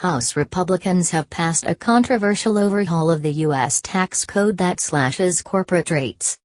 House Republicans have passed a controversial overhaul of the U.S. tax code that slashes corporate rates.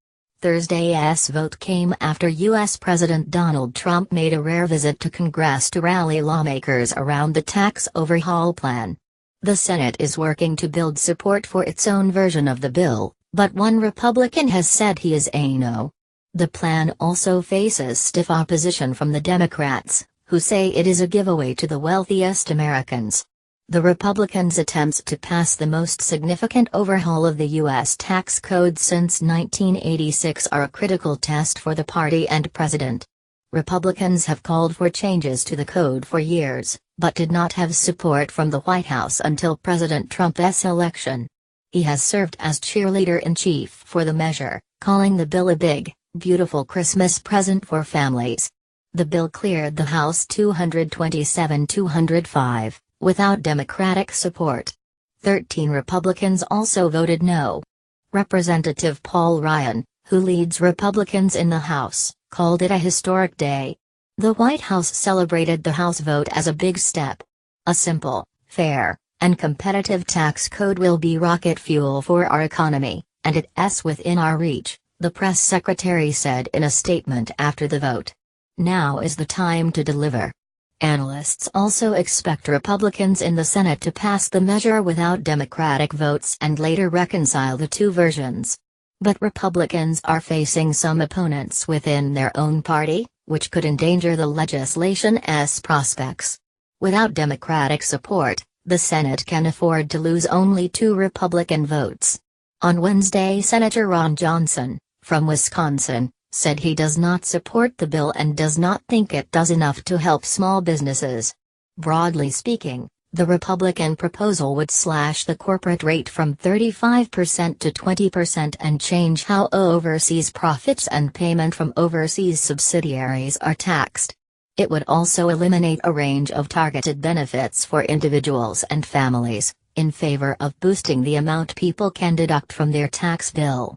Thursday's vote came after U.S. President Donald Trump made a rare visit to Congress to rally lawmakers around the tax overhaul plan. The Senate is working to build support for its own version of the bill, but one Republican has said he is a no. The plan also faces stiff opposition from the Democrats, who say it is a giveaway to the wealthiest Americans. The Republicans' attempts to pass the most significant overhaul of the U.S. tax code since 1986 are a critical test for the party and president. Republicans have called for changes to the code for years, but did not have support from the White House until President Trump's election. He has served as cheerleader-in-chief for the measure, calling the bill a big, beautiful Christmas present for families. The bill cleared the House 227-205. Without Democratic support. 13 Republicans also voted no. Representative Paul Ryan, who leads Republicans in the House, called it a historic day. The White House celebrated the House vote as a big step. A simple, fair, and competitive tax code will be rocket fuel for our economy, and it's within our reach, the press secretary said in a statement after the vote. Now is the time to deliver. Analysts also expect Republicans in the Senate to pass the measure without Democratic votes and later reconcile the two versions. But Republicans are facing some opponents within their own party, which could endanger the legislation's prospects. Without Democratic support, the Senate can afford to lose only 2 Republican votes. On Wednesday, Senator Ron Johnson, from Wisconsin, said he does not support the bill and does not think it does enough to help small businesses. Broadly speaking, the Republican proposal would slash the corporate rate from 35% to 20% and change how overseas profits and payment from overseas subsidiaries are taxed. It would also eliminate a range of targeted benefits for individuals and families, in favor of boosting the amount people can deduct from their tax bill.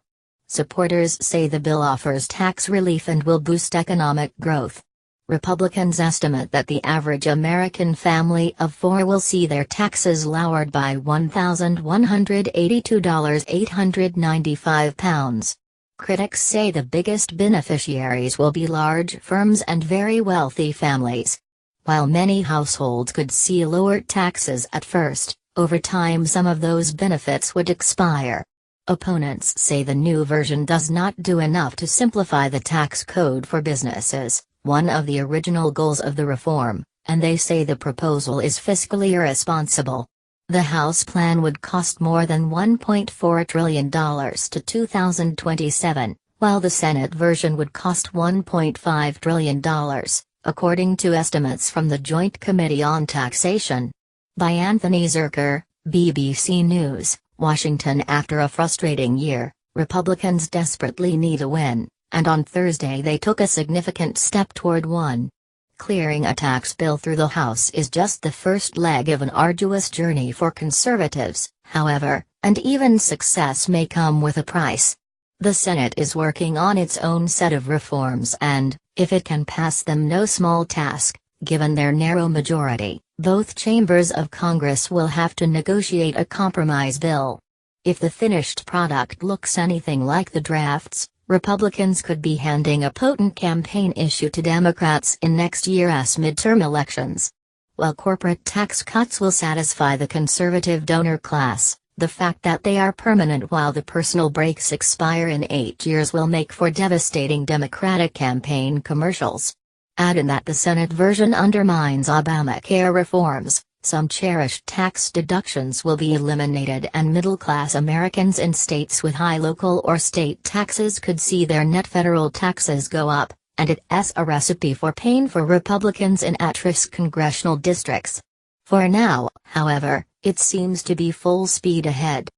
Supporters say the bill offers tax relief and will boost economic growth. Republicans estimate that the average American family of 4 will see their taxes lowered by $1,182.895. Critics say the biggest beneficiaries will be large firms and very wealthy families. While many households could see lower taxes at first, over time some of those benefits would expire. Opponents say the new version does not do enough to simplify the tax code for businesses, one of the original goals of the reform, and they say the proposal is fiscally irresponsible. The House plan would cost more than $1.4 trillion to 2027, while the Senate version would cost $1.5 trillion, according to estimates from the Joint Committee on Taxation. By Anthony Zurcher, BBC News, Washington. After a frustrating year, Republicans desperately need a win, and on Thursday they took a significant step toward one. Clearing a tax bill through the House is just the first leg of an arduous journey for conservatives, however, and even success may come with a price. The Senate is working on its own set of reforms and, if it can pass them, no small task, given their narrow majority. Both chambers of Congress will have to negotiate a compromise bill. If the finished product looks anything like the drafts, Republicans could be handing a potent campaign issue to Democrats in next year's midterm elections. While corporate tax cuts will satisfy the conservative donor class, the fact that they are permanent while the personal breaks expire in 8 years will make for devastating Democratic campaign commercials. Add in that the Senate version undermines Obamacare reforms, some cherished tax deductions will be eliminated and middle-class Americans in states with high local or state taxes could see their net federal taxes go up, and it's a recipe for pain for Republicans in at-risk congressional districts. For now, however, it seems to be full speed ahead.